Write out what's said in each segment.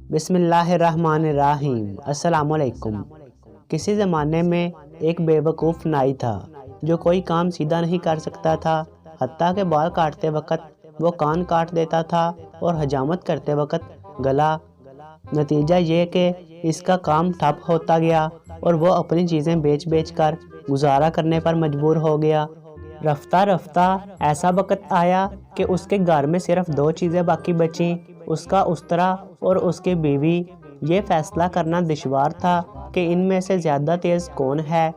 بسم اللہ الرحمن الرحیم۔ السلام علیکم۔ کسی زمانے میں ایک بے وقوف نائی تھا جو کوئی کام سیدھا نہیں کر سکتا تھا، حتیٰ کہ بال کاٹتے وقت وہ کان کاٹ دیتا تھا اور حجامت کرتے وقت گلا۔ نتیجہ یہ کہ اس کا کام ٹھپ ہوتا گیا اور وہ اپنی چیزیں بیچ بیچ کر گزارا کرنے پر مجبور ہو گیا۔ رفتہ رفتہ ایسا وقت آیا کہ اس کے گھر میں صرف 2 چیزیں باقی بچیں، اس کا استرا اور اس کی بیوی۔ یہ فیصلہ کرنا دشوار تھا کہ ان میں سے زیادہ تیز کون ہے۔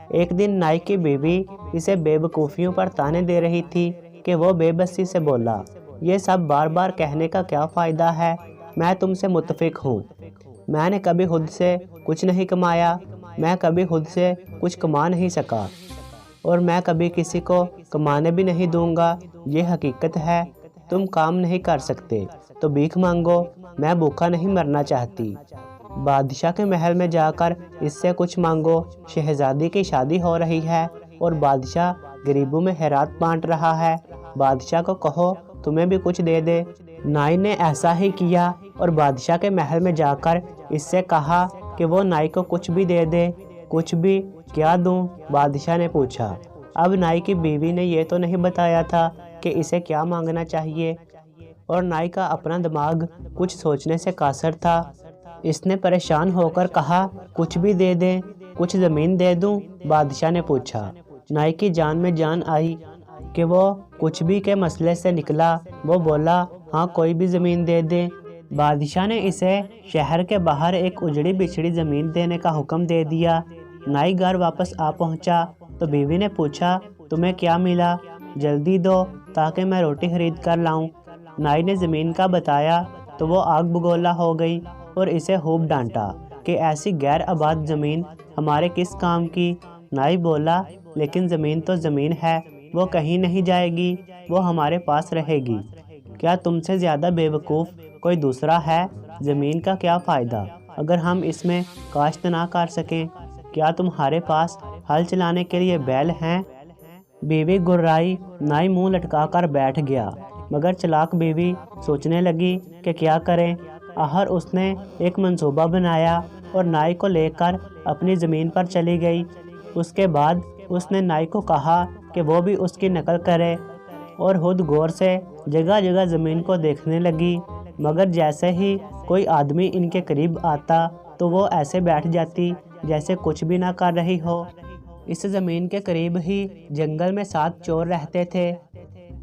ایک دن نائی کی بیوی اسے بے وقوفیوں پر طعنے دے رہی تھی کہ وہ بے بسی سے بولا، یہ سب بار بار کہنے کا کیا فائدہ ہے، میں تم سے متفق ہوں۔ میں نے کبھی خود سے کچھ نہیں کمایا، میں کبھی خود سے کچھ کما نہیں سکا اور میں کبھی کسی کو کمانے بھی نہیں دوں گا، یہ حقیقت ہے۔ تم کام نہیں کر سکتے تو بھیک مانگو، میں بھوکا نہیں مرنا چاہتی۔ بادشاہ کے محل میں جا کر اس سے کچھ مانگو، شہزادی کی شادی ہو رہی ہے اور بادشاہ غریبوں میں خیرات بانٹ رہا ہے، بادشاہ کو کہو تمہیں بھی کچھ دے دے۔ نائی نے ایسا ہی کیا اور بادشاہ کے محل میں جا کر اس سے کہا کہ وہ نائی کو کچھ بھی دے دے۔ کچھ بھی کیا دوں؟ بادشاہ نے پوچھا۔ اب نائی کی بیوی نے یہ تو نہیں بتایا تھا کہ اسے کیا مانگنا چاہیے، اور نائی کا اپنا دماغ کچھ سوچنے سے قاصر تھا۔ اس نے پریشان ہو کر کہا، کچھ بھی دے دیں، کچھ زمین دے دوں؟ بادشاہ نے پوچھا۔ نائی کی جان میں جان آئی کہ وہ کچھ بھی کے مسئلے سے نکلا۔ وہ بولا، ہاں کوئی بھی زمین دے دیں۔ بادشاہ نے اسے شہر کے باہر ایک اجڑی بچھڑی زمین دینے کا حکم دے دیا۔ نائی گھر واپس آ پہنچا تو بیوی نے پوچھا، تمہیں کیا ملا؟ جلدی دو تاکہ میں روٹی خرید کر لاؤں۔ نائی نے زمین کا بتایا تو وہ آگ بگولا ہو گئی اور اسے خوب ڈانٹا کہ ایسی غیر آباد زمین ہمارے کس کام کی۔ نائی بولا، لیکن زمین تو زمین ہے، وہ کہیں نہیں جائے گی، وہ ہمارے پاس رہے گی۔ کیا تم سے زیادہ بے وقوف کوئی دوسرا ہے؟ زمین کا کیا فائدہ اگر ہم اس میں کاشت نہ کر سکیں؟ کیا تمہارے پاس ہل چلانے کے لیے بیل ہیں؟ بیوی گررائی۔ نائی منہ لٹکا کر بیٹھ گیا، مگر چلاک بیوی سوچنے لگی کہ کیا کریں۔ آخر اس نے ایک منصوبہ بنایا اور نائی کو لے کر اپنی زمین پر چلی گئی۔ اس کے بعد اس نے نائی کو کہا کہ وہ بھی اس کی نقل کرے اور خود غور سے جگہ جگہ زمین کو دیکھنے لگی، مگر جیسے ہی کوئی آدمی ان کے قریب آتا تو وہ ایسے بیٹھ جاتی جیسے کچھ بھی نہ کر رہی ہو۔ اس زمین کے قریب ہی جنگل میں 7 چور رہتے تھے۔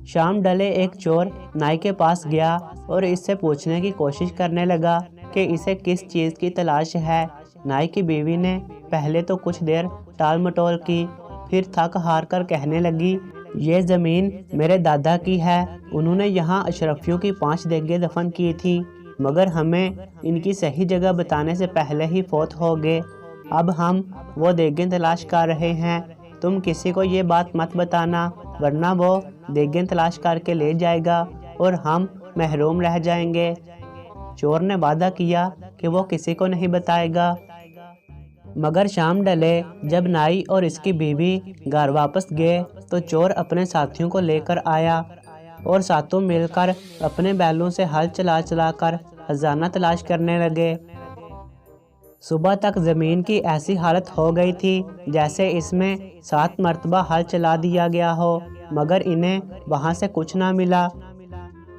شام ڈلے ایک چور نائی کے پاس گیا اور اس سے پوچھنے کی کوشش کرنے لگا کہ اسے کس چیز کی تلاش ہے۔ نائی کی بیوی نے پہلے تو کچھ دیر ٹال مٹول کی، پھر تھک ہار کر کہنے لگی، یہ زمین میرے دادا کی ہے، انہوں نے یہاں اشرفیوں کی 5 دیگیں دفن کی تھیں، مگر ہمیں ان کی صحیح جگہ بتانے سے پہلے ہی فوت ہو گئے۔ اب ہم وہ دیگیں تلاش کر رہے ہیں، تم کسی کو یہ بات مت بتانا ورنہ وہ دیگیں تلاش کر کے لے جائے گا اور ہم محروم رہ جائیں گے۔ چور نے وعدہ کیا کہ وہ کسی کو نہیں بتائے گا۔ مگر شام ڈلے جب نائی اور اس کی بیوی گھر واپس گئے تو چور اپنے ساتھیوں کو لے کر آیا اور ساتوں مل کر اپنے بیلوں سے ہل چلا چلا کر خزانہ تلاش کرنے لگے۔ صبح تک زمین کی ایسی حالت ہو گئی تھی جیسے اس میں 7 مرتبہ ہل چلا دیا گیا ہو، مگر انہیں وہاں سے کچھ نہ ملا۔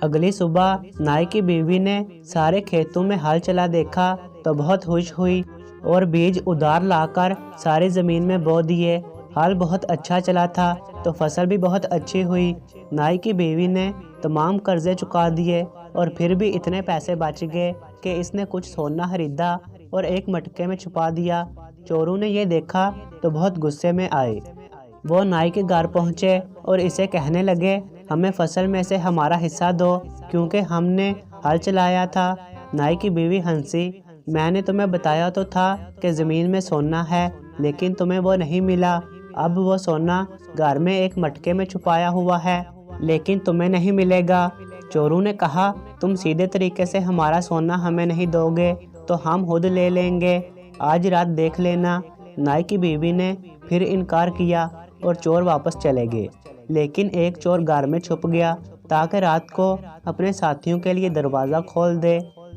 اگلی صبح نائی کی بیوی نے سارے کھیتوں میں ہل چلا دیکھا تو بہت خوش ہوئی اور بیج ادھار لا کر ساری زمین میں بو دیے۔ ہل بہت اچھا چلا تھا تو فصل بھی بہت اچھی ہوئی۔ نائی کی بیوی نے تمام قرضے چکا دیے اور پھر بھی اتنے پیسے بچ گئے کہ اس نے کچھ سونا خریدا اور ایک مٹکے میں چھپا دیا۔ چوروں نے یہ دیکھا تو بہت غصے میں آئے۔ وہ نائی کے گھر پہنچے اور اسے کہنے لگے، ہمیں فصل میں سے ہمارا حصہ دو کیونکہ ہم نے ہل چلایا تھا۔ نائی کی بیوی ہنسی، میں نے تمہیں بتایا تو تھا کہ زمین میں سونا ہے، لیکن تمہیں وہ نہیں ملا۔ اب وہ سونا گھر میں ایک مٹکے میں چھپایا ہوا ہے، لیکن تمہیں نہیں ملے گا۔ چوروں نے کہا، تم سیدھے طریقے سے ہمارا سونا ہمیں نہیں دو گے تو ہم خود لے لیں گے، آج رات دیکھ لینا۔ نائی کی بیوی نے پھر انکار کیا اور چور واپس چلے گئے، لیکن ایک چور گھر میں چھپ گیا تاکہ رات کو اپنے ساتھیوں کے لیے دروازہ کھول دے۔